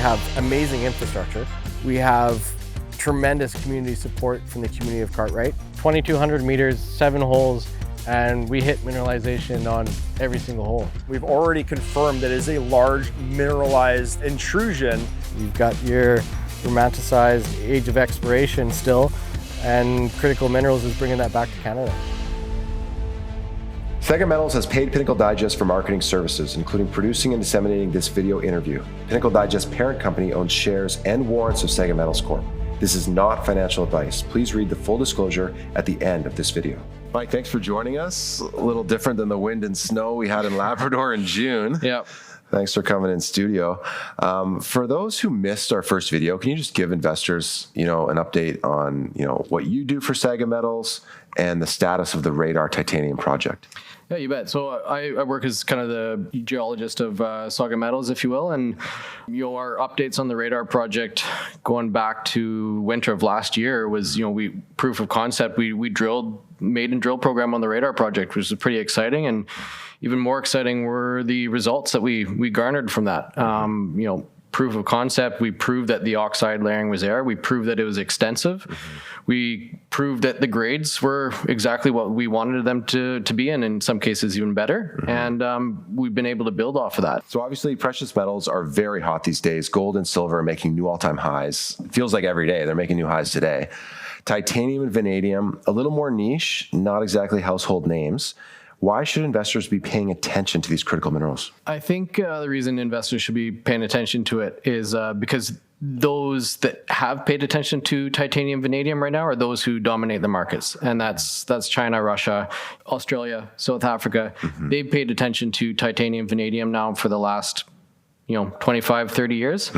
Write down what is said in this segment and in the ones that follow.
have amazing infrastructure. We have tremendous community support from the community of Cartwright. 2,200 meters, 7 holes, and we hit mineralization on every single hole. We've already confirmed that it is a large mineralized intrusion. You've got your romanticized age of exploration still, and Critical Minerals is bringing that back to Canada. SAGA Metals has paid Pinnacle Digest for marketing services, including producing and disseminating this video interview. Pinnacle Digest parent company owns shares and warrants of SAGA Metals Corp. This is not financial advice. Please read the full disclosure at the end of this video. Mike, thanks for joining us. A little different than the wind and snow we had in Labrador in June. Yep. Thanks for coming in studio. For those who missed our first video, can you just give investors, an update on, what you do for SAGA Metals and the status of the Radar Titanium project? Yeah, you bet. So I work as kind of the geologist of SAGA Metals, if you will, and our updates on the Radar project going back to winter of last year was, proof of concept. We drilled maiden drill program on the Radar project, which was pretty exciting, and even more exciting were the results that we garnered from that. Proof of concept, we proved that the oxide layering was there. We proved that it was extensive. We proved that the grades were exactly what we wanted them to be in some cases even better. And we've been able to build off of that. So obviously precious metals are very hot these days. Gold and silver are making new all-time highs. It feels like every day they're making new highs today. Titanium and vanadium, a little more niche, not exactly household names. Why should investors be paying attention to these critical minerals? I think the reason investors should be paying attention to it is because those that have paid attention to titanium, vanadium right now are those who dominate the markets. And that's China, Russia, Australia, South Africa. They've paid attention to titanium, vanadium now for the last 25, 30 years.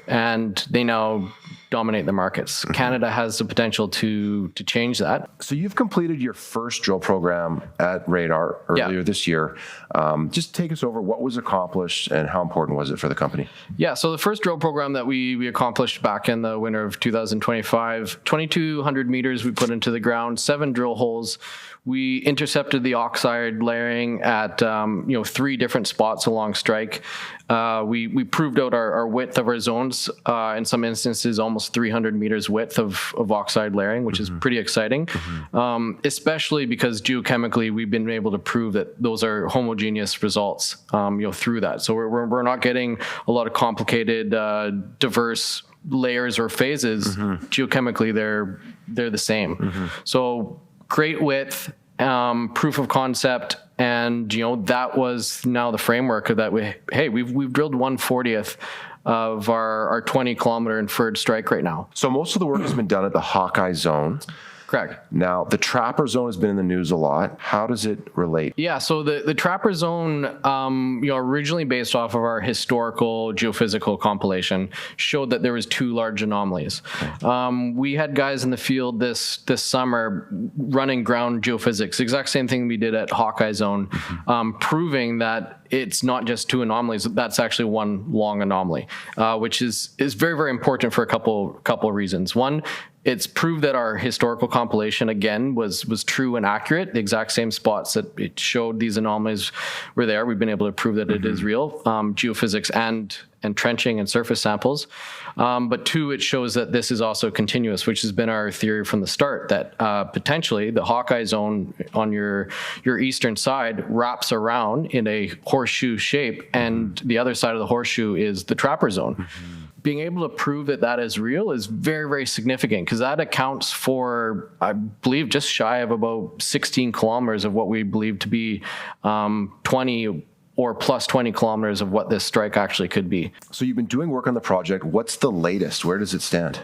And they now dominate the markets. Canada has the potential to change that. So you've completed your first drill program at Radar earlier this year. Just take us over what was accomplished and how important was it for the company? Yeah, so the first drill program that we accomplished back in the winter of 2025, 2,200 meters we put into the ground, 7 drill holes. We intercepted the oxide layering at 3 different spots along strike. We proved out our width of our zones, in some instances almost 300 meters width of oxide layering, which is pretty exciting, especially because geochemically we've been able to prove that those are homogeneous results through that. So we're not getting a lot of complicated, diverse layers or phases. Geochemically, they're the same. So great width, proof of concept, and that was now the framework of that. We've drilled 1/40th of our 20-kilometer inferred strike right now. So most of the work has been done at the Hawkeye zone. Correct. Now, the Trapper zone has been in the news a lot. How does it relate? Yeah, so the Trapper zone, originally based off of our historical geophysical compilation, showed that there was 2 large anomalies. We had guys in the field this summer running ground geophysics, exact same thing we did at Hawkeye zone, proving that it's not just 2 anomalies. That's actually one long anomaly, which is very, very important for a couple of reasons. One, it's proved that our historical compilation, again, was true and accurate. The exact same spots that it showed these anomalies were there. We've been able to prove that it is real, geophysics and trenching and surface samples. But 2, it shows that this is also continuous, which has been our theory from the start, that potentially the Hawkeye zone on your eastern side wraps around in a horseshoe shape, and the other side of the horseshoe is the Trapper zone. Being able to prove that is real is very, very significant, because that accounts for, I believe, just shy of about 16 kilometers of what we believe to be 20 or plus 20 kilometers of what this strike actually could be. So you've been doing work on the project. What's the latest? Where does it stand?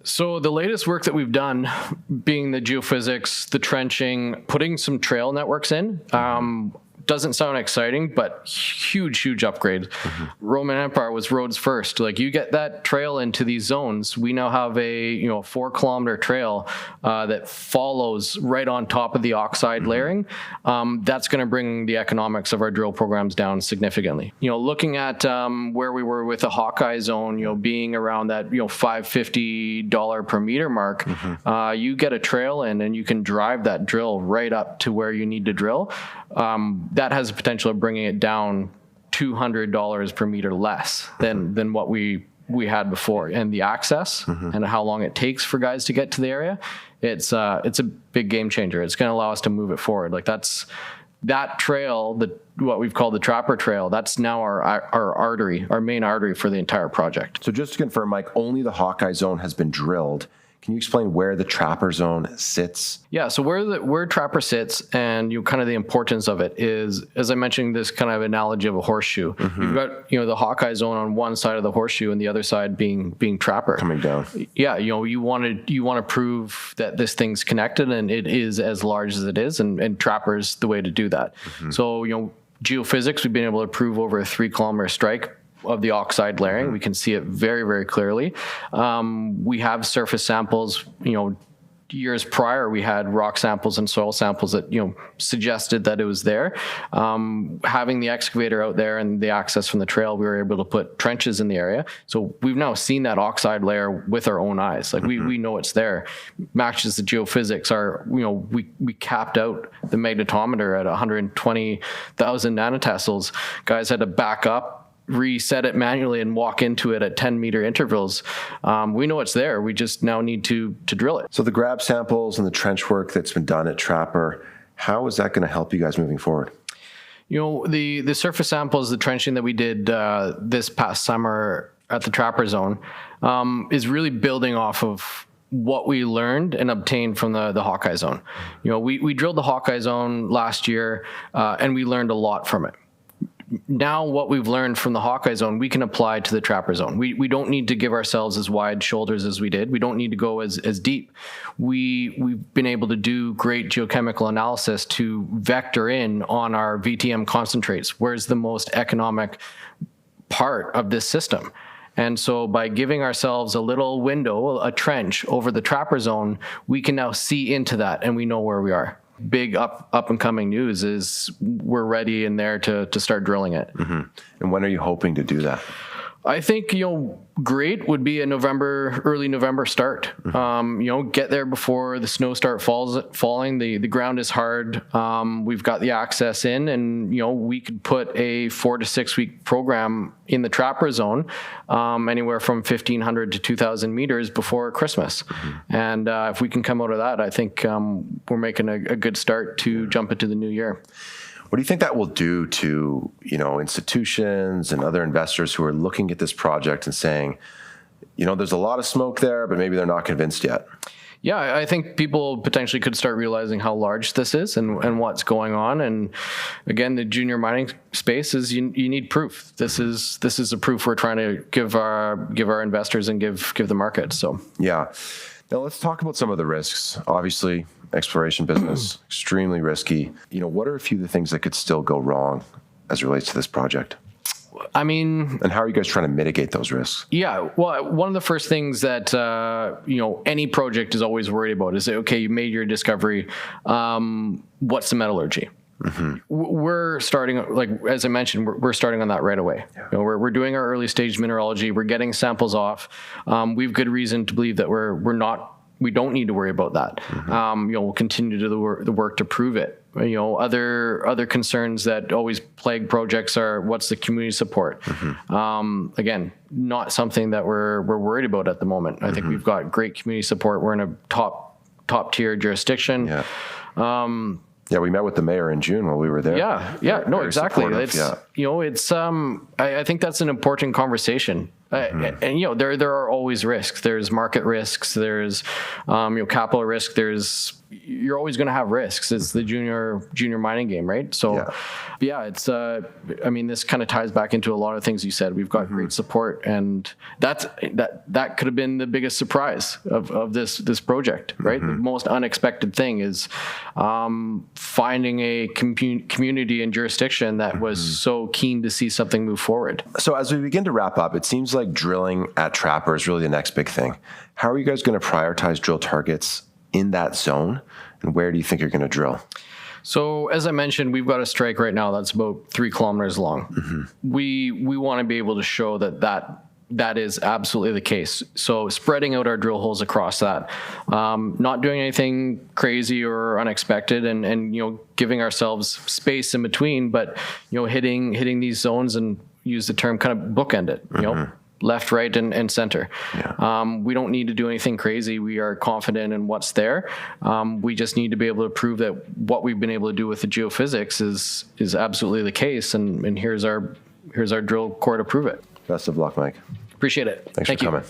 So the latest work that we've done, being the geophysics, the trenching, putting some trail networks in, doesn't sound exciting, but huge upgrade. Roman Empire was roads first. Like, you get that trail into these zones, we now have a 4-kilometer trail that follows right on top of the oxide layering. That's going to bring the economics of our drill programs down significantly. Looking at where we were with the Hawkeye zone, being around that $550 per meter mark, you get a trail in and you can drive that drill right up to where you need to drill. That has the potential of bringing it down $200 per meter less than what we we had before, and the access and how long it takes for guys to get to the area. It's a big game changer. It's going to allow us to move it forward. Like that trail, what we've called the Trapper Trail, that's now our artery, our main artery for the entire project. So just to confirm, Mike, only the Hawkeye zone has been drilled. Can you explain where the Trapper zone sits? Yeah, so where Trapper sits and kind of the importance of it is, as I mentioned, this kind of analogy of a horseshoe. You've got the Hawkeye zone on one side of the horseshoe and the other side being Trapper Coming down. Yeah, you want to prove that this thing's connected and it is as large as it is, and Trapper's the way to do that. So geophysics, we've been able to prove over a 3-kilometer strike of the oxide layering. We can see it very, very clearly. We have surface samples. Years prior, we had rock samples and soil samples that suggested that it was there. Having the excavator out there and the access from the trail, we were able to put trenches in the area. So we've now seen that oxide layer with our own eyes. Like we know it's there. Matches the geophysics. We capped out the magnetometer at 120,000 nanoteslas. Guys had to back up, reset it manually, and walk into it at 10-meter intervals. We know it's there. We just now need to drill it. So the grab samples and the trench work that's been done at Trapper, how is that going to help you guys moving forward? The surface samples, the trenching that we did this past summer at the Trapper zone is really building off of what we learned and obtained from the Hawkeye zone. We drilled the Hawkeye zone last year and we learned a lot from it. Now what we've learned from the Hawkeye zone, we can apply to the Trapper zone. We don't need to give ourselves as wide shoulders as we did. We don't need to go as deep. We've been able to do great geochemical analysis to vector in on our VTM concentrates. Where's the most economic part of this system? And so by giving ourselves a little window, a trench over the Trapper zone, we can now see into that and we know where we are. Big up and coming news is we're ready in there to start drilling it. And when are you hoping to do that? I think, great would be a early November start. Get there before the snow falling. The ground is hard. We've got the access in, and, we could put a 4 to 6 week program in the Trapper zone, anywhere from 1,500 to 2,000 meters before Christmas. And if we can come out of that, I think we're making a good start to jump into the new year. What do you think that will do to, institutions and other investors who are looking at this project and saying, there's a lot of smoke there, but maybe they're not convinced yet? Yeah, I think people potentially could start realizing how large this is and what's going on. And again, the junior mining space is you need proof. This is a proof we're trying to give our investors and give the market. So yeah. Now let's talk about some of the risks. Obviously, exploration business, extremely risky. What are a few of the things that could still go wrong as it relates to this project? And how are you guys trying to mitigate those risks? Yeah, well, one of the first things that any project is always worried about is, okay, you made your discovery. What's the metallurgy? We're starting, as I mentioned, we're starting on that right away. Yeah. We're doing our early stage mineralogy. We're getting samples off. We've good reason to believe that we don't need to worry about that. We'll continue to do the work to prove it. Other concerns that always plague projects are, what's the community support? Again, not something that we're worried about at the moment. I think we've got great community support. We're in a top tier jurisdiction. Yeah, we met with the mayor in June while we were there. Yeah, no, exactly. I think that's an important conversation. And there are always risks. There's market risks. There's capital risk. You're always going to have risks. It's the junior mining game, right? So it's this kind of ties back into a lot of things you said. We've got great support, and that could have been the biggest surprise of this project, right? The most unexpected thing is finding a community and jurisdiction that was so keen to see something move forward. So as we begin to wrap up, it seems like drilling at Trapper is really the next big thing. How are you guys going to prioritize drill targets in that zone, and where do you think you're going to drill? So as I mentioned, we've got a strike right now that's about 3 kilometers long. We want to be able to show that is absolutely the case. So spreading out our drill holes across that, not doing anything crazy or unexpected, and giving ourselves space in between, but hitting these zones, and use the term kind of bookend it. left, right, and center. We don't need to do anything crazy. We are confident in what's there. We just need to be able to prove that what we've been able to do with the geophysics is absolutely the case. And here's our drill core to prove it. Best of luck, Mike. Appreciate it. Thanks for coming.